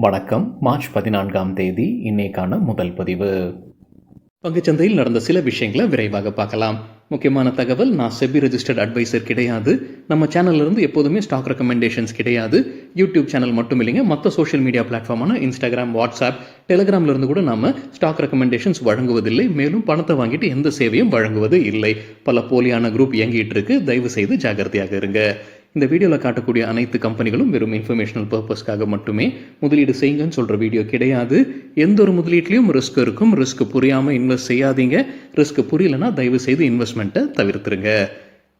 வணக்கம். மார்ச் 14ஆம் தேதி இன்னைக்கான முதல் பதிவு. பங்குச்சந்தையில் நடந்த சில விஷயங்களை விரைவாக பார்க்கலாம். முக்கியமான தகவல், நான் செபி ரெஜிஸ்டர்ட் அட்வைசர் கிடையாது. நம்ம சேனல்ல இருந்து எப்போதுமே ஸ்டாக் ரெக்கமெண்டேஷன்ஸ் கிடையாது. யூடியூப் சேனல் மட்டும் இல்லைங்க, மற்ற சோஷியல் மீடியா பிளாட்ஃபார்மான இன்ஸ்டாகிராம், வாட்ஸ்அப், டெலிகிராம்ல இருந்து கூட நம்ம ஸ்டாக் ரெக்கமெண்டேஷன்ஸ் வழங்குவதில்லை. மேலும் பணத்தை வாங்கிட்டு எந்த சேவையும் வழங்குவது இல்லை. பல போலியான குரூப் இயங்கிட்டு இருக்கு. தயவு செய்து ஜாகிரதையாக இருங்க. இந்த வீடியோவில் காட்டக்கூடிய அனைத்து கம்பெனிகளும் வெறும் இன்ஃபர்மேஷனல் பர்பஸ்க்காக மட்டுமே முதலீடு செய்யுங்கன்னு சொல்கிற வீடியோ கிடையாது. எந்த ஒரு முதலீட்லையும் ரிஸ்க் இருக்கும். ரிஸ்க் புரியாமல் இன்வெஸ்ட் செய்யாதீங்க. ரிஸ்க் புரியலன்னா தயவு செய்து இன்வெஸ்ட்மெண்ட்டை தவிர்த்துருங்க.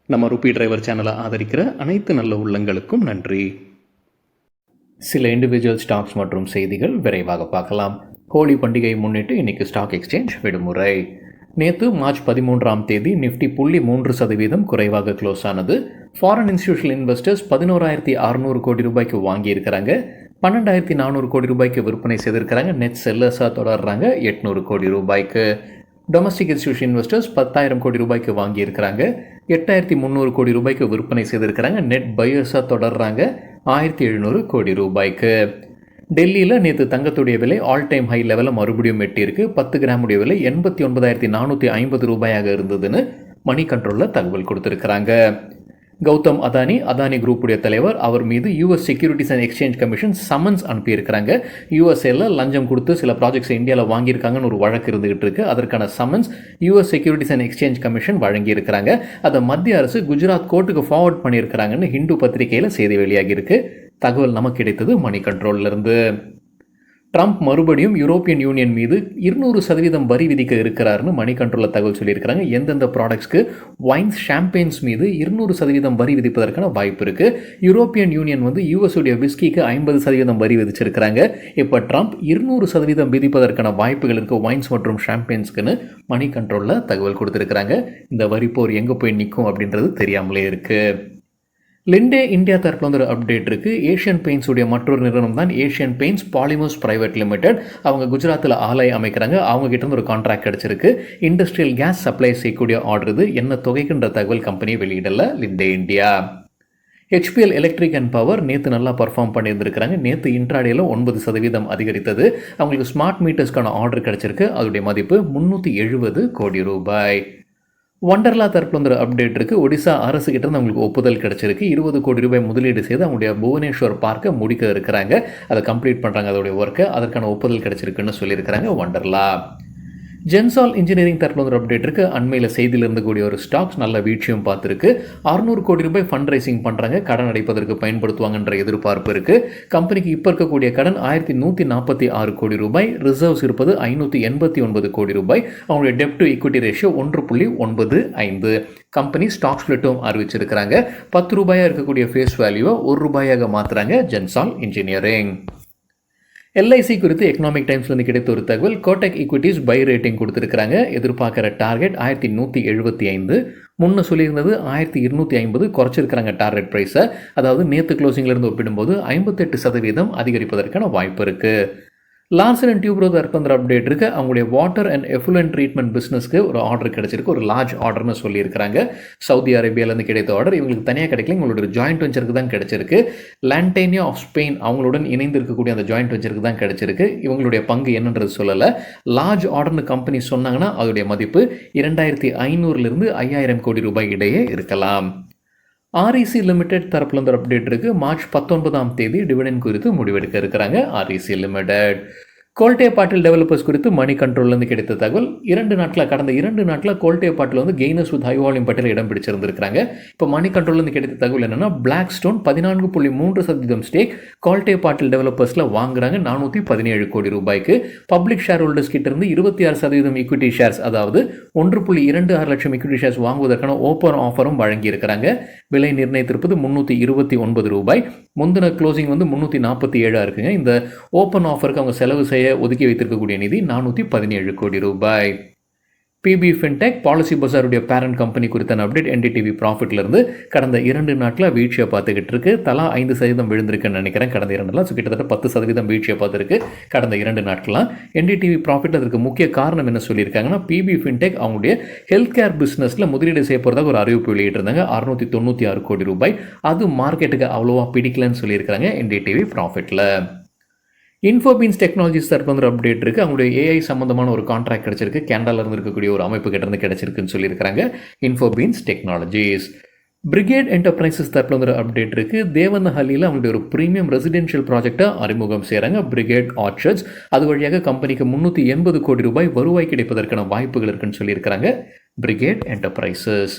நம்ம ருபி டிரைவர் சேனலை ஆதரிக்கிற அனைத்து நல்ல உள்ளங்களுக்கும் நன்றி. சில இண்டிவிஜுவல் ஸ்டாக்ஸ் மற்றும் செய்திகள் விரைவாக பார்க்கலாம். ஹோலி பண்டிகையை முன்னிட்டு இன்னைக்கு ஸ்டாக் எக்ஸ்சேஞ்ச் விடுமுறை. நேற்று மார்ச் 13ஆம் தேதி நிஃப்டி 0.3% குறைவாக க்ளோஸ் ஆனது. ஃபாரின் இன்ஸ்டிடியூஷனல் இன்வெஸ்டர்ஸ் 11,600 கோடி ரூபாய்க்கு வாங்கியிருக்கிறாங்க. 12,400 கோடி ரூபாய்க்கு விற்பனை செய்திருக்கிறாங்க. நெட் செல்லர்ஸாக தொடர்றாங்க 800 கோடி ரூபாய்க்கு. டொமஸ்டிக் இன்ஸ்டிடியூஷன் இன்வெஸ்டர்ஸ் 10,000 கோடி ரூபாய்க்கு வாங்கியிருக்கிறாங்க. 8,300 கோடி ரூபாய்க்கு விற்பனை செய்திருக்கிறாங்க. நெட் பையர்ஸாக தொடர்றாங்க 1,700 கோடி ரூபாய்க்கு. டெல்லியில் நேற்று தங்கத்துடைய விலை ஆல் டைம் ஹை லெவலில் மறுபடியும் எட்டியிருக்கு. 10 கிராமுடைய விலை 89,450 ரூபாயாக இருந்ததுன்னு மணி கண்ட்ரோலில் தகவல் கொடுத்துருக்குறாங்க. கௌதம் அதானி குரூப்புடைய தலைவர், அவர் மீது US securities and exchange commission summons அனுப்பியிருக்கிறாங்க. யூஎஸ்ஏல லஞ்சம் கொடுத்து சில ப்ராஜெக்ட்ஸ் இந்தியாவில் வாங்கியிருக்காங்கன்னு ஒரு வழக்கு இருந்துகிட்டு இருக்கு. அதற்கான summons US securities and exchange commission வழங்கியிருக்கிறாங்க. அதை மத்திய அரசு குஜராத் கோர்ட்டுக்கு ஃபார்வர்ட் பண்ணியிருக்கிறாங்கன்னு ஹிந்து பத்திரிகையில் செய்தி வெளியாகியிருக்கு. தகவல் நமக்கு கிடைத்தது மணி கண்ட்ரோல்லேருந்து. ட்ரம்ப் மறுபடியும் யூரோப்பியன் யூனியன் மீது 200% வரி விதிக்க இருக்கிறாருன்னு மணி கண்ட்ரோலில் தகவல் சொல்லியிருக்கிறாங்க. எந்தெந்த ப்ராடக்ட்ஸ்க்கு வைன்ஸ், ஷாம்பெயின்ஸ் மீது 200% வரி விதிப்பதற்கான வாய்ப்பு இருக்குது. யூரோப்பியன் யூனியன் யூஎஸ் உடைய விஸ்கிக்கு 50% வரி விதிச்சிருக்கிறாங்க. இப்போ ட்ரம்ப் 200% விதிப்பதற்கான வாய்ப்புகள் இருக்குது வைன்ஸ் மற்றும் ஷாம்பெயின்ஸ்க்குன்னு மணி கண்ட்ரோலில் தகவல் கொடுத்துருக்குறாங்க. இந்த வரி போர் எங்கே போய் நிற்கும் அப்படின்றது தெரியாமலே இருக்குது. லிண்டே இந்தியா தரப்பில் ஒரு அப்டேட் இருக்குது. ஏஷியன் பெயிண்ட்ஸ் உடைய மற்றொரு நிறுவனம் தான் Asian paints polymers private limited. அவங்க குஜராத்தில் ஆலை அமைக்கிறாங்க. அவங்க கிட்ட இருந்து ஒரு கான்ட்ராக்ட் கிடைச்சிருக்கு. இண்டஸ்ட்ரியல் கேஸ் சப்ளை செய்யக்கூடிய ஆர்டர் இது. என்ன தொகைக்குன்ற தகவல் கம்பெனி வெளியிடல Linde India. HPL electric and power நேற்று நல்லா பர்ஃபார்ம் பண்ணியிருந்திருக்கிறாங்க. நேற்று இன்ட்ராடேல 9% அதிகரித்தது. அவங்களுக்கு ஸ்மார்ட் மீட்டர்ஸ்க்கான ஆர்டர் கிடைச்சிருக்கு. அதோடைய மதிப்பு 370 கோடி ரூபாய். வண்டர்லா தரப்பில் ஒரு அப்டேட் இருக்குது. ஒடிசா அரசு கிட்ட இருந்து அவங்களுக்கு ஒப்புதல் கிடைச்சிருக்கு. 20 கோடி ரூபாய் முதலீடு செய்து அவங்களுடைய புவனேஸ்வர் பார்க்கை முடிக்க இருக்கிறாங்க. அதை கம்ப்ளீட் பண்ணுறாங்க அதோடைய ஒர்க்கை. அதற்கான ஒப்புதல் கிடைச்சிருக்குன்னு சொல்லியிருக்கிறாங்க வண்டர்லா. ஜென்சால் இன்ஜினியரிங் தரப்பில் ஒரு அப்டேட் இருக்குது. அண்மையில் செய்தியில் இருக்கக்கூடிய ஒரு ஸ்டாக்ஸ் நல்ல வீழ்ச்சியும் பார்த்துருக்கு. 600 கோடி ரூபாய் ஃபண்ட் ரைசிங் பண்ணுறாங்க. கடன் அடைப்பதற்கு பயன்படுத்துவாங்கன்ற எதிர்பார்ப்பு இருக்குது. கம்பெனிக்கு இப்போ இருக்கக்கூடிய கடன் 1,146 கோடி ரூபாய். ரிசர்வ்ஸ் இருப்பது 589 கோடி ரூபாய். அவங்களுடைய டெப்ட் to equity ratio 1.95. Company stock ஸ்பிளிட்டும் அறிவிச்சிருக்கிறாங்க. 10 ரூபாயாக இருக்கக்கூடிய ஃபேஸ் வேல்யூவை 1 ரூபாயாக மாற்றுறாங்க ஜென்சால் இன்ஜினியரிங். LIC குறித்து எக்கனாமிக் டைம்ஸ்லேருந்து கிடைத்த ஒரு தகவல். கோடக் ஈக்விட்டிஸ் பை ரேட்டிங் கொடுத்துருக்காங்க. எதிர்பார்க்குற டார்கெட் 1,175. முன்ன சொல்லியிருந்தது 1,250. குறைச்சிருக்கிறாங்க டார்கெட் ப்ரைஸை. அதாவது நேற்று க்ளோசிங்லேருந்து ஒப்பிடும்போது 58% அதிகரிப்பதற்கான வாய்ப்பு இருக்குது. லார்சன் அண்ட் டியூப்ரோ தரப்பில் அப்டேட் இருக்குது. அவங்களுடைய வாட்டர் அண்ட் எஃப்ளூயன்ட் ட்ரீட்மெண்ட் பிஸ்னஸ்க்கு ஒரு ஆர்டர் கிடைச்சிருக்கு. ஒரு லார்ஜ் ஆர்டர்னு சொல்லியிருக்கிறாங்க. சவுதி அரேபியாவிலேருந்து கிடைத்த ஆர்டர். இவங்களுக்கு தனியாக கிடைக்கல, இவங்களோட ஜாயிண்ட் வெஞ்சருக்கு தான் கிடைச்சிருக்கு. லான்டேனியா ஆஃப் ஸ்பெயின் அவங்களுடன் இணைந்து இருக்கக்கூடிய அந்த ஜாயிண்ட் வெஞ்சருக்கு தான் கிடைச்சிருக்கு. இவங்களுடைய பங்கு என்னன்றது சொல்லலை. லார்ஜ் ஆர்டர்னு கம்பெனி சொன்னாங்கன்னா அதோடைய மதிப்பு 2,500 to 5,000 கோடி ரூபாய் இடையே இருக்கலாம். REC லிமிடெட் தரப்பில் இருந்து அப்டேட் இருக்குது. மார்ச் 19ஆம் தேதி டிவிடெண்ட் குறித்து முடிவெடுக்க இருக்கிறாங்க REC லிமிடெட். கோல்டே பாட்டில் டெவலப்பர்ஸ் குறித்து மணி கண்ட்ரோல்லேருந்து கிடைத்த தகவல். கடந்த 2 நாட்களில் கோல்டே பாட்டில் கெய்னர்ஸ் வித் ஹை வால்யூம் பட்டியல் இடம் பிடிச்சிருந்திருக்காங்க. இப்போ மணி கண்ட்ரோல்லேருந்து கிடைத்த தகவல் என்னன்னா, பிளாக் ஸ்டோன் 14.3% ஸ்டேக் கோல்டே பாட்டில் டெவலப்பர்ஸில் வாங்குறாங்க 417 கோடி ரூபாய்க்கு. பப்ளிக் ஷேர் ஹோல்டர்ஸ் கிட்ட இருந்து 26% ஈக்விட்டி ஷேர்ஸ், அதாவது 1.26 லட்சம் ஈக்விட்டி ஷேர்ஸ் வாங்குவதற்கான ஓப்பன் ஆஃபரும் வழங்கியிருக்கிறாங்க. விலை நிர்ணயித்திருப்பது 329 ரூபாய். முந்தின க்ளோசிங் 347 இருக்குங்க. இந்த ஓப்பன் ஆஃபருக்கு அவங்க செலவு செய்ய ஒதுக்கி வைத்திருக்கக்கூடிய நிதி 417 கோடி ரூபாய். PB ஃபின்டெக் பாலிசி பசாருடைய பேரண்ட் கம்பெனி குறித்தான அப்டேட். NDTV ப்ராஃபிட்லேருந்து கடந்த 2 நாட்களில் வீழ்ச்சியை பார்த்துக்கிட்டு இருக்கு. தலா 5% விழுந்திருக்குன்னு நினைக்கிறேன் கடந்த 2 நாள். கிட்டத்தட்ட 10% வீழ்ச்சியை பார்த்துருக்கு கடந்த 2 நாட்களாக. NDTV ப்ராஃபிட் அதற்கு முக்கிய காரணம் என்ன சொல்லியிருக்காங்கன்னா, PB ஃபின்டெக் அவங்களுடைய ஹெல்த் கேர் பிஸ்னஸில் முதலீடு செய்ய போகிறதாக ஒரு அறிவிப்பு வெளியிட்டிருந்தாங்க. 696 கோடி ரூபாய். அது மார்க்கெட்டுக்கு அவ்வளோவா பிடிக்கலன்னு சொல்லியிருக்காங்க NDTV ப்ராஃபிட்டில். இன்ஃபோபீன்ஸ் டெக்னாலஜிஸ் தரப்பு வந்து அப்டேட் இருக்குது. அவங்களுடைய ஏஐ சம்மந்தமான ஒரு கான்ட்ராக்ட் கிடச்சிருக்கு. கேனடாவில் இருந்து இருக்கக்கூடிய ஒரு அமைப்பு கிட்டேருந்து கிடச்சிருக்குன்னு சொல்லியிருக்கிறாங்க இன்ஃபோபீன்ஸ் டெக்னாலஜிஸ். பிரிகேட் என்டர்பிரைசஸ் தரப்பில் வந்து அப்டேட் இருக்குது. தேவனஹள்ளியில் அவங்களுடைய ஒரு ப்ரீமியம் ரெசிடென்ஷியல் ப்ராஜெக்டை அறிமுகம் செய்கிறாங்க பிரிகேட் ஆர்ச்சர்ட்ஸ். அது வழியாக கம்பெனிக்கு 380 கோடி ரூபாய் வருவாய் கிடைப்பதற்கான வாய்ப்புகள் இருக்குன்னு சொல்லியிருக்கிறாங்க பிரிகேட் என்டர்பிரைசஸ்.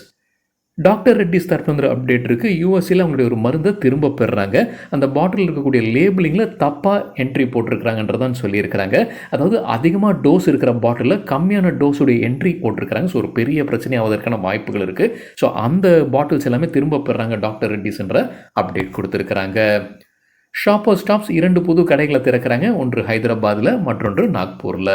டாக்டர் ரெட்டிஸ் தரப்பு வந்து அப்டேட் இருக்குது. யூஎஸ்ஏல அவங்களுடைய ஒரு மருந்தை திரும்ப பெறுறாங்க. அந்த பாட்டில் இருக்கக்கூடிய லேபிளிங்கில் தப்பாக என்ட்ரி போட்டிருக்கிறாங்கன்றதான் சொல்லியிருக்கிறாங்க. அதாவது அதிகமாக டோஸ் இருக்கிற பாட்டிலில் கம்மியான டோஸுடைய என்ட்ரி போட்டிருக்கிறாங்க. ஸோ ஒரு பெரிய பிரச்சனை ஆவதற்கான வாய்ப்புகள் இருக்குது. ஸோ அந்த பாட்டில்ஸ் எல்லாமே திரும்ப பெறுறாங்க டாக்டர் ரெட்டிஸ்ன்ற அப்டேட் கொடுத்துருக்குறாங்க. ஷாப்பர் ஸ்டாப்ஸ் 2 புது கடைகளை திறக்கிறாங்க. ஒன்று ஹைதராபாத்தில், மற்றொன்று நாக்பூரில்.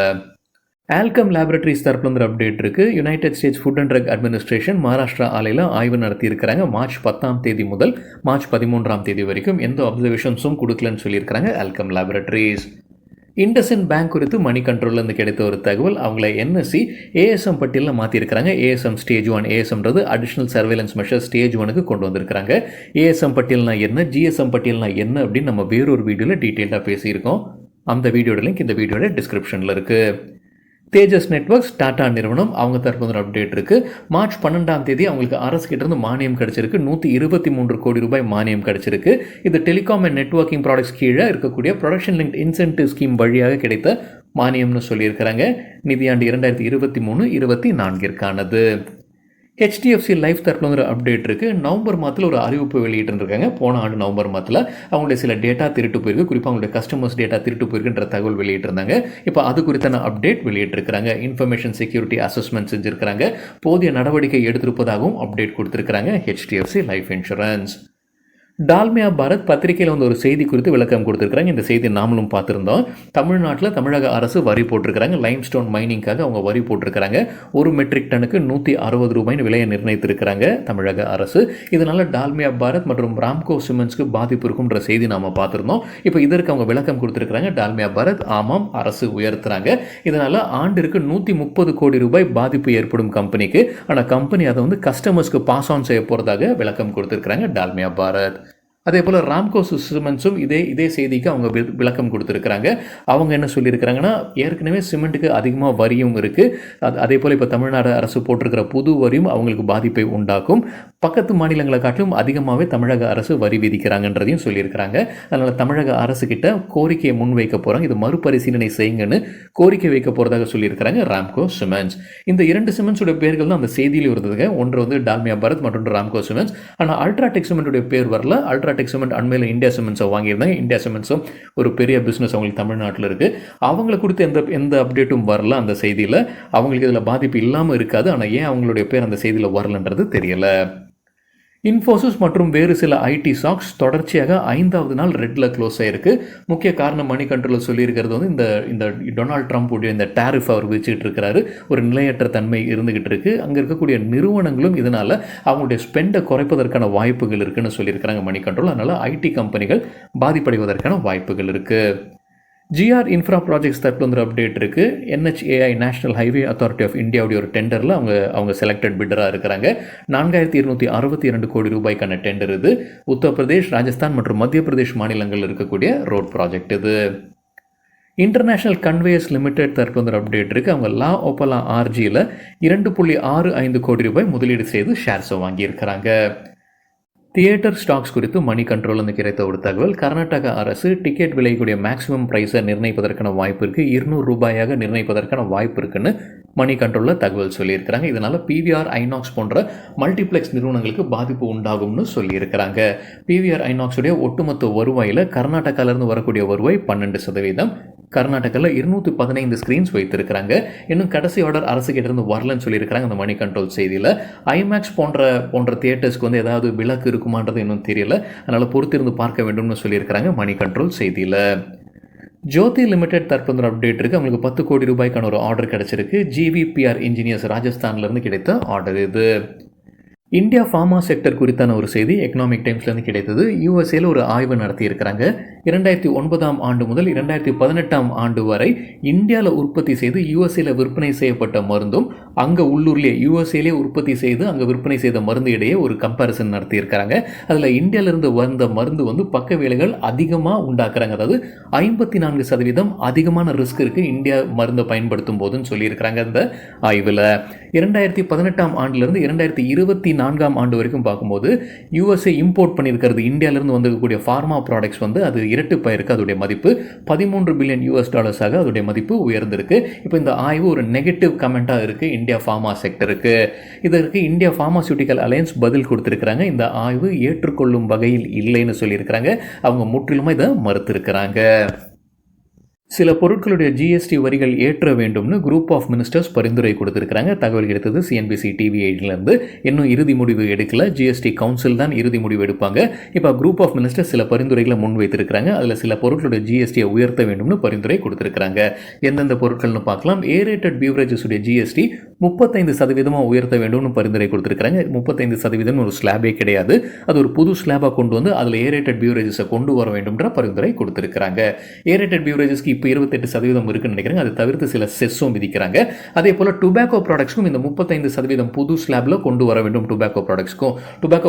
ஆல்கம் லேபரட்டரிஸ் தரப்புல வந்து அப்டேட் இருக்குது. United States food and drug administration Maharashtra ஆலையில் ஆய்வு நடத்தியிருக்கிறாங்க. மார்ச் 10 முதல் மார்ச் 13 வரைக்கும் எந்த அப்சர்வேஷன்ஸும் கொடுக்கலன்னு சொல்லியிருக்கிறாங்க ஆல்கம் லேபரட்டரிஸ். இண்டஸ்இண்ட் பேங்க் குறித்து மணி கண்ட்ரோல்லேருந்து கிடைத்த ஒரு தகவல். அவங்கள என்எஸ்சி ஏஎஸ்எம் பட்டியலில் மாற்றிருக்கிறாங்க. ஏஎஸ்எம் ஸ்டேஜ் 1, ஏஎஸ்எம்ன்றது அடிஷ்னல் சர்வேலன்ஸ் மெஷர் ஸ்டேஜ் 1க்கு கொண்டு வந்திருக்கிறாங்க. ஏஎஸ்எம் பட்டியல்னா என்ன, ஜிஎஸ்எம் பட்டியல்னா என்ன அப்படின்னு நம்ம வேறொரு வீடியோவில் டீட்டெயிலாக பேசியிருக்கோம். அந்த வீடியோட லிங்க் இந்த வீடியோட டிஸ்கிரிப்ஷனில் இருக்குது. தேஜஸ் நெட்வொர்க்ஸ் டாடா நிறுவனம் அவங்க தரப்பு ஒரு அப்டேட் இருக்குது. மார்ச் 12 அவங்களுக்கு அரசு கிட்டேருந்து மானியம் கிடச்சிருக்கு. 123 கோடி ரூபாய் மானியம் கிடச்சிருக்கு. இது டெலிகாம் அண்ட் நெட்வொர்க்கிங் ப்ராடக்ட்ஸ் கீழே இருக்கக்கூடிய ப்ரொடக்ஷன் லிங்க் இன்சென்டிவ் ஸ்கீம் வழியாக கிடைத்த மானியம்னு சொல்லியிருக்கிறாங்க. நிதியாண்டு 2023-24ற்கானது. ஹெச்டிஎஃப்சி லைஃப் தரப்பில் ஒரு அப்டேட் இருக்குது. நவம்பர் மாதத்தில் ஒரு அறிவிப்பு வெளியிட்டிருக்காங்க. போன ஆண்டு நவம்பர் மாதத்தில் அவங்களுடைய சில டேட்டா திருட்டு போயிருக்கு. குறிப்பாக அவங்களுடைய கஸ்டமர்ஸ் டேட்டா திருட்டு போயிருக்குன்ற தகவல் வெளியிட்டிருந்தாங்க. இப்போ அது குறித்தான அப்டேட் வெளியிட்டிருக்கிறாங்க. இன்ஃபர்மேஷன் செக்யூரிட்டி அசஸ்மெண்ட் செஞ்சுருக்கிறாங்க. போதிய நடவடிக்கை எடுத்திருப்பதாகவும் அப்டேட் கொடுத்துருக்காங்க HDFC life insurance. Dalmia Bharat பத்திரிகையில் வந்து ஒரு செய்தி குறித்து விளக்கம் கொடுத்துருக்காங்க. இந்த செய்தி நாமளும் பார்த்துருந்தோம். தமிழ்நாட்டில் தமிழக அரசு வரி போட்டிருக்கிறாங்க. லைம்ஸ்டோன் மைனிங்காக அவங்க வரி போட்டிருக்கிறாங்க. 1 மெட்ரிக் டனுக்கு 160 ரூபாய்னு விலையை நிர்ணயித்திருக்கிறாங்க தமிழக அரசு. இதனால் டால்மியா பாரத் மற்றும் ராம்கோ சிமெண்ட்ஸ்க்கு பாதிப்பு இருக்குன்ற செய்தி நாம் பார்த்துருந்தோம். இப்போ இதற்கு அவங்க விளக்கம் கொடுத்துருக்காங்க. டால்மியா பாரத் ஆமாம் அரசு உயர்த்துறாங்க. இதனால் ஆண்டிற்கு 130 கோடி ரூபாய் பாதிப்பு ஏற்படும் கம்பெனிக்கு. ஆனால் கம்பெனி அதை வந்து கஸ்டமர்ஸ்க்கு பாஸ் ஆன் செய்ய போகிறதாக விளக்கம் கொடுத்துருக்காங்க டால்மியா பாரத். அதே போல் ராம்கோ சிமெண்ட்ஸும் இதே செய்திக்கு அவங்க விளக்கம் கொடுத்துருக்குறாங்க. அவங்க என்ன சொல்லியிருக்கிறாங்கன்னா, ஏற்கனவே சிமெண்ட்டுக்கு அதிகமாக வரியும் இருக்குது. அதே போல் இப்போ தமிழ்நாடு அரசு போட்டிருக்கிற புது வரியும் அவங்களுக்கு பாதிப்பை உண்டாக்கும். பக்கத்து மாநிலங்களை காட்டிலும் அதிகமாகவே தமிழக அரசு வரி விதிக்கிறாங்கன்றதையும் சொல்லியிருக்கிறாங்க. அதனால் தமிழக அரசு கிட்ட கோரிக்கையை முன்வைக்க போகிறாங்க. இது மறுபரிசீலனை செய்யுங்கன்னு கோரிக்கை வைக்க போகிறதாக சொல்லியிருக்கிறாங்க ராம்கோ சிமெண்ட்ஸ். இந்த 2 சிமெண்ட்ஸோட பேர்கள் தான் அந்த செய்தியில் இருந்ததுங்க. ஒன்று வந்து டால்மியா பாரத், மற்றொன்று ராம்கோ சிமெண்ட்ஸ். ஆனால் அல்ட்ராடெக் சிமெண்ட்டுடைய பேர் வரல. அல்ட்ராடெக் சிமெண்ட் அண்மையில் இந்தியா சிமெண்ட்ஸை வாங்கியிருந்தாங்க. இந்தியா சிமெண்ட்ஸும் ஒரு பெரிய பிஸ்னஸ் அவங்களுக்கு தமிழ்நாட்டில் இருக்குது. அவங்களை குறித்து எந்த அப்டேட்டும் வரல அந்த செய்தியில். அவங்களுக்கு இதில் பாதிப்பு இல்லாமல் இருக்காது. ஆனால் ஏன் அவங்களுடைய பேர் அந்த செய்தியில் வரலன்றது தெரியலை. இன்ஃபோசிஸ் மற்றும் வேறு சில ஐடி ஸ்டாக்ஸ் தொடர்ச்சியாக 5வது நாள் ரெட்டில் க்ளோஸ் ஆகிருக்கு. முக்கிய காரணம் மணி கண்ட்ரோலில் சொல்லியிருக்கிறது வந்து இந்த டொனால்ட் ட்ரம்ப் உடைய இந்த டேரிஃப் அவர் வச்சுக்கிட்டு இருக்கிறாரு. ஒரு நிலையற்ற தன்மை இருந்துகிட்டு இருக்கு. அங்கே இருக்கக்கூடிய நிறுவனங்களும் இதனால் அவங்களுடைய ஸ்பெண்டை குறைப்பதற்கான வாய்ப்புகள் இருக்குன்னு சொல்லியிருக்கிறாங்க மணி கண்ட்ரோல். அதனால் ஐடி கம்பெனிகள் பாதிப்படைவதற்கான வாய்ப்புகள் இருக்குது. ஜிஆர் இன்ஃப்ரா ப்ராஜெக்ட்ஸ் தரப்பு வந்து அப்டேட் இருக்குது. NHAI national highway authority of இந்தியாவுடைய ஒரு டெண்டரில் அவங்க செலக்டட் பிட்டராக இருக்கிறாங்க. 4262 கோடி ரூபாய்க்கான டெண்டர் இது. உத்தரப்பிரதேஷ், ராஜஸ்தான் மற்றும் மத்திய பிரதேஷ் மாநிலங்களில் இருக்கக்கூடிய ரோட் ப்ராஜெக்ட் இது. இன்டர்நேஷ்னல் கன்வேயர்ஸ் லிமிடெட் தரப்பு வந்து அப்டேட் இருக்குது. அவங்க லா ஓப்பலா RGயில் 2.65 கோடி ரூபாய் முதலீடு செய்து ஷேர்ஸை வாங்கியிருக்கிறாங்க. தியேட்டர் ஸ்டாக்ஸ் குறித்து மணி கண்ட்ரோலில் கிடைத்த ஒரு தகவல். கர்நாடக அரசு டிக்கெட் விலைக்கூடிய மேக்ஸிமம் ப்ரைஸை நிர்ணயிப்பதற்கான வாய்ப்பு இருக்குது. 200 ரூபாயாக நிர்ணயிப்பதற்கான வாய்ப்பு இருக்குன்னு மணி கண்ட்ரோலில் தகவல் சொல்லியிருக்கிறாங்க. இதனால் PVR ஐநாக்ஸ் போன்ற மல்டிப்ளெக்ஸ் நிறுவனங்களுக்கு பாதிப்பு உண்டாகும்னு சொல்லியிருக்கிறாங்க. PVR ஐநாக்ஸுடைய ஒட்டுமொத்த வருவாயில் கர்நாடகாவிலிருந்து வரக்கூடிய வருவாய் 12%. கர்நாடகாவில் 215 ஸ்க்ரீன்ஸ் வைத்திருக்கிறாங்க. இன்னும் கடைசி ஆர்டர் அரசு கிட்டேருந்து வரலன்னு சொல்லியிருக்கிறாங்க அந்த மணி கண்ட்ரோல் செய்தியில். ஐமேக்ஸ் போன்ற தியேட்டர்ஸ்க்கு வந்து ஏதாவது விலக்கு இருக்குமான்றது இன்னும் தெரியல. அதனால் பொறுத்திருந்து பார்க்க வேண்டும்னு சொல்லியிருக்கிறாங்க மணி கண்ட்ரோல் செய்தியில். ஜோதி லிமிடெட் தற்போது அப்டேட் இருக்குது. அவங்களுக்கு 10 கோடி ரூபாய்க்கான ஒரு ஆர்டர் கிடச்சிருக்கு. GVPR இன்ஜினியர்ஸ் ராஜஸ்தான்லேருந்து கிடைத்த ஆர்டர் இது. இந்தியா ஃபார்மா செக்டர் குறித்தான ஒரு செய்தி எக்கனாமிக் டைம்ஸ்லேருந்து கிடைத்தது. யூஎஸ்ஏல ஒரு ஆய்வு நடத்தியிருக்கிறாங்க. 2009 ஆண்டு முதல் 2018 ஆண்டு வரை இந்தியாவில் உற்பத்தி செய்து யூஎஸ்ஏல விற்பனை செய்யப்பட்ட மருந்தும் அங்கே உள்ளூர்லேயே யூஎஸ்ஏலே உற்பத்தி செய்து அங்கே விற்பனை செய்த மருந்து இடையே ஒரு கம்பேரிசன் நடத்தியிருக்கிறாங்க. அதில் இந்தியாவிலிருந்து வந்த மருந்து பக்க விளைவுகள் அதிகமாக உண்டாக்குறாங்க. அதாவது 54% அதிகமான ரிஸ்க் இருக்குது இந்தியா மருந்தை பயன்படுத்தும் போதுன்னு சொல்லியிருக்கிறாங்க அந்த ஆய்வில். 2018 ஆண்டிலிருந்து 2024 ஆண்டு வரைக்கும் பார்க்கும்போது யூஎஸ்ஏ இம்போர்ட் பண்ணியிருக்கிறது இந்தியாவிலிருந்து வந்திருக்கக்கூடிய ஃபார்மா ப்ராடக்ட்ஸ் அது இரட்டிப்பாயிருக்கு. அதோடைய மதிப்பு $13 பில்லியன் அதோடைய மதிப்பு உயர்ந்திருக்கு. இப்போ இந்த ஆய்வு ஒரு நெகட்டிவ் கமெண்ட்டாக இருக்குது இந்தியா ஃபார்மா செக்டருக்கு. இதற்கு இந்தியா ஃபார்மாசியூட்டிக்கல் அலையன்ஸ் பதில் கொடுத்துருக்கிறாங்க. இந்த ஆய்வு ஏற்றுக்கொள்ளும் வகையில் இல்லைன்னு சொல்லியிருக்கிறாங்க. அவங்க முற்றிலுமாக இதை மறுத்திருக்கிறாங்க. சில பொருட்களுடைய ஜிஎஸ்டி வரிகள் ஏற்ற வேண்டும்னு குரூப் ஆஃப் மினிஸ்டர்ஸ் பரிந்துரை கொடுத்திருக்கிறாங்க. தகவல் கிடைத்தது சிஎன்பிசி டிவி 8லேருந்து. இன்னும் இறுதி முடிவு எடுக்கல. ஜிஎஸ்டி கவுன்சில் தான் இறுதி முடிவு எடுப்பாங்க. இப்போ குரூப் ஆஃப் மினிஸ்டர்ஸ் சில பரிந்துரைகளை முன்வைத்திருக்கிறாங்க. அதில் சில பொருட்களுடைய ஜிஎஸ்டியை உயர்த்த வேண்டும்னு பரிந்துரை கொடுத்திருக்கிறாங்க. எந்தெந்த பொருட்கள்னு பார்க்கலாம். ஏரேட்டட் பீவரேஜஸுடைய ஜிஎஸ்டி 35% உயர்த்த வேண்டும்னு பரிந்துரை கொடுத்திருக்கிறாங்க. 35% ஒரு ஸ்லாபே கிடையாது. அது ஒரு புது ஸ்லாபாக கொண்டு வந்து அதில் ஏரேட்டட் பீவரேஜஸை கொண்டு வர வேண்டும்ன்ற பரிந்துரை கொடுத்திருக்கிறாங்க. ஏரேட்டட் பீவரேஜஸ்க்கு இப்போ 28% இருக்குன்னு நினைக்கிறாங்க. அதை தவிர்த்து சில செஸ்ஸும் விதிக்கிறாங்க. அதே போல் டுபாக்கோ ப்ராடக்ட்ஸ்க்கும் இந்த 35% புது ஸ்லாபில் கொண்டு வர வேண்டும். டுபாக்கோ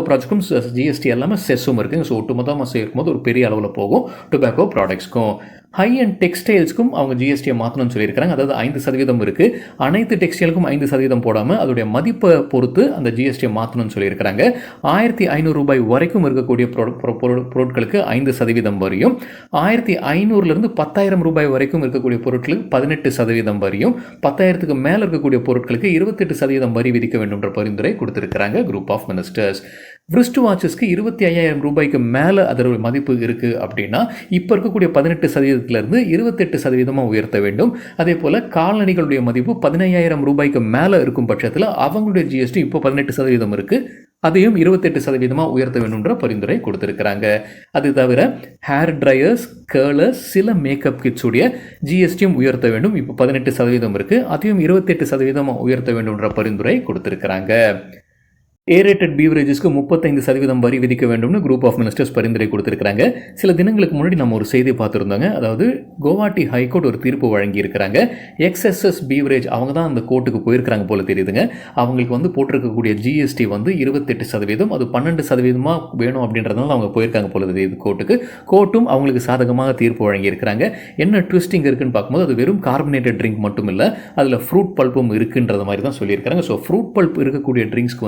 ப்ராடக்ட்ஸ்க்கும் ஜிஎஸ்டி எல்லாமே செஸ்ஸும் இருக்குங்க. ஸோ ஒட்டுமொத்தமாக சேர்க்கும்போது ஒரு பெரிய அளவில் போகும் டுபாக்கோ ப்ராடக்ட்ஸ்க்கும். ஹை அண்ட் டெக்ஸ்டைல்ஸ்க்கும் அவங்க ஜிஎஸ்டியை மாற்றணும்னு சொல்லியிருக்காங்க. அதாவது 5% இருக்குது. அனைத்து டெக்ஸ்டைலுக்கும் 5% போடாமல் அதோடைய மதிப்பை பொறுத்து அந்த ஜிஎஸ்டியை மாற்றணும்னு சொல்லியிருக்கிறாங்க. $1,500 வரைக்கும் இருக்கக்கூடிய பொருட்களுக்கு 5% வரையும், 1,500லேருந்து $10,000 வரைக்கும் இருக்கக்கூடிய பொருட்களுக்கு 18% வரையும், 10,000க்கு மேலே இருக்கக்கூடிய பொருட்களுக்கு 28% வரி விதிக்க வேண்டும் என்ற பரிந்துரை கொடுத்திருக்கிறாங்க குரூப் ஆஃப் மினிஸ்டர்ஸ். விரிஸ்ட் வாட்சஸ்க்கு $25,000 மேலே அதோட மதிப்பு இருக்குது அப்படின்னா இப்போ இருக்கக்கூடிய 18%லேருந்து 28% உயர்த்த வேண்டும். அதே போல் கால்நடைகளுடைய மதிப்பு $15,000 மேலே இருக்கும் பட்சத்தில் அவங்களுடைய ஜிஎஸ்டி இப்போ 18% இருக்குது. அதையும் 28% உயர்த்த வேண்டும்ன்ற பரிந்துரை கொடுத்திருக்கிறாங்க. அது தவிர ஹேர் ட்ரையர்ஸ், கேர்லர்ஸ், சில மேக்கப் கிட்ஸுடைய ஜிஎஸ்டியும் உயர்த்த வேண்டும். இப்போ 18% இருக்குது. அதையும் 28% உயர்த்த வேண்டும்ன்ற பரிந்துரை கொடுத்திருக்கிறாங்க. ஏரேட்டட் பீவரேஜஸ்க்கு 35% வரி விதிக்க வேண்டும்னு குரூப் ஆஃப் மினிஸ்டர்ஸ் பரிந்துரை கொடுத்திருக்கிறாங்க. சில தினங்களுக்கு முன்னாடி நம்ம ஒரு செய்தி பார்த்துருந்தோங்க. அதாவது குவஹாட்டி ஹைகோர்ட் ஒரு தீர்ப்பு வழங்கியிருக்கிறாங்க. எக்ஸ்எஸ்எஸ் பீவரேஜ் அவங்க தான் அந்த கோர்ட்டுக்கு போயிருக்கிறாங்க போல தெரியுதுங்க. அவங்களுக்கு போட்டிருக்கக்கூடிய ஜிஎஸ்டி 28%, அது 12% வேணும் அப்படின்றதுனால அவங்க போயிருக்காங்க போல தெரியுது கோர்ட்டுக்கு. கோர்ட்டும் அவங்களுக்கு சாதகமாக தீர்ப்பு வழங்கியிருக்கிறாங்க. என்ன ட்விஸ்டிங் இருக்குன்னு பார்க்கும்போது அது வெறும் கார்பனேட்டட் ட்ரிங்க் மட்டும் இல்லை, அதில் ஃப்ரூட் பல்ப்பும் இருக்குன்றது மாதிரி தான் சொல்லியிருக்காங்க. ஸோ ஃப்ரூட் பல்ப் இருக்கக்கூடிய ட்ரிங்க்ஸ்க்கு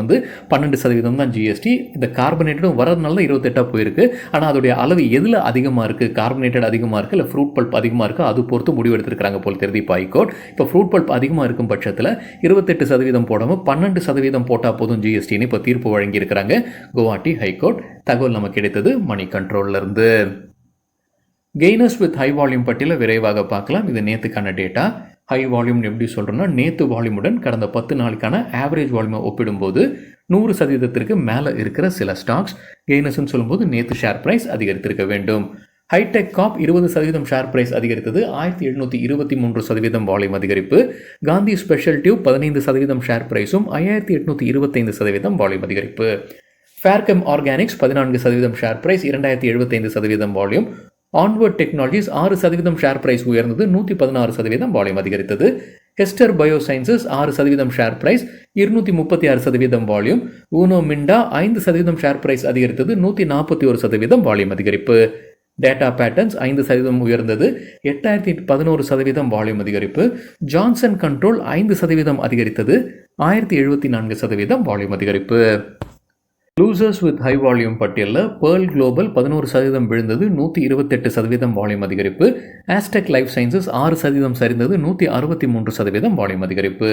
12% தான் ஜிஎஸ்டி. இந்த கார்பனேட்டடும் வரதுனால 28 போயிருக்கு. ஆனால் அதோடைய அளவு எதில் அதிகமாக இருக்குது, கார்பனேட்டட் அதிகமாக இருக்குது இல்லை ஃப்ரூட் பல்ப் அதிகமாக இருக்குது, அது பொறுத்து முடிவு எடுத்திருக்கிறாங்க போல் தெரியுது இப்போ ஹைகோர்ட். இப்போ ஃப்ரூட் பல்ப் அதிகமாக இருக்கும் பட்சத்தில் 28% போடாமல் 12% போட்டால் போதும் ஜிஎஸ்டின்னு இப்போ தீர்ப்பு வழங்கியிருக்கிறாங்க குவஹாட்டி ஹைகோர்ட். தகவல் நமக்கு கிடைத்தது மணி கண்ட்ரோல்லேருந்து. கெய்னர்ஸ் வித் ஹை வால்யூம் பட்டியலை விரைவாக பார்க்கலாம். இது நேற்றுக்கான டேட்டா. ஹை வால்யூம் எப்படி சொல்கிறோன்னா நேற்று வால்யூமுடன் கடந்த 10 நாளுக்கான ஆவரேஜ் வால்யூமை ஒப்பிடும்போது 100% மேலே இருக்கிற சில ஸ்டாக்ஸ் கெய்னர்ஸ்ன்னு சொல்லும்போது நேற்று ஷேர் ப்ரைஸ் அதிகரித்திருக்க வேண்டும். ஹைடெக் காப் 20% ஷேர் ப்ரைஸ் அதிகரித்தது. 1723% வால்யூம் அதிகரிப்பு. காந்தி ஸ்பெஷல் டியூப் 15% ஷேர் ப்ரைஸும் 5825% வால்யூம் அதிகரிப்பு. Fairchem organics 14% share price, 2075% volume. Onward technologies 6% share price உயர்ந்தது, 116% வால்யூம் அதிகரித்தது. Hester biosciences 6% share price, 236% volume. Uno Minda 5% share price அதிகரித்தது, 141% வால்யூம் அதிகரிப்பு. டேட்டா பேட்டர்ன்ஸ் 5% உயர்ந்தது, 8011% வால்யூம் அதிகரிப்பு. ஜான்சன் கண்ட்ரோல் 5% அதிகரித்தது, 1074% வால்யூம் அதிகரிப்பு. லூசர்ஸ் வித் ஹை வால்யூம் பட்டியலில் பேர்ல் குளோபல் 11% விழுந்தது, 128% வால்யூம் அதிகரிப்பு. ஆஸ்டெக் லைஃப் சயின்சஸ் 6% சரிந்தது, 163% வால்யூம் அதிகரிப்பு.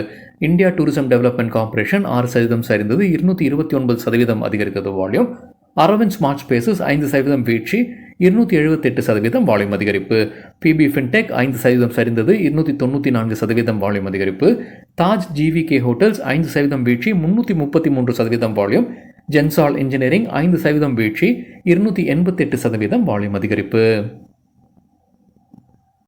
இந்தியா டூரிசம் டெவலப்மெண்ட் கார்ப்பரேஷன் 6% சரிந்தது, 229% அதிகரித்தது வால்யூம். அரவிந்த் ஸ்மார்ட் ஸ்பேசஸ் 5% வீழ்ச்சி, 278% வால்யூம் அதிகரிப்பு. பிபி ஃபின்டெக் 5% சரிந்தது, 294% வால்யூம் அதிகரிப்பு. தாஜ் ஜிவிகே ஹோட்டல்ஸ் 5% வீழ்ச்சி, 333% வால்யூம். ஜென்சால் இன்ஜினியரிங் 5% வீழ்ச்சி, 288% வால்யூம் அதிகரிப்பு.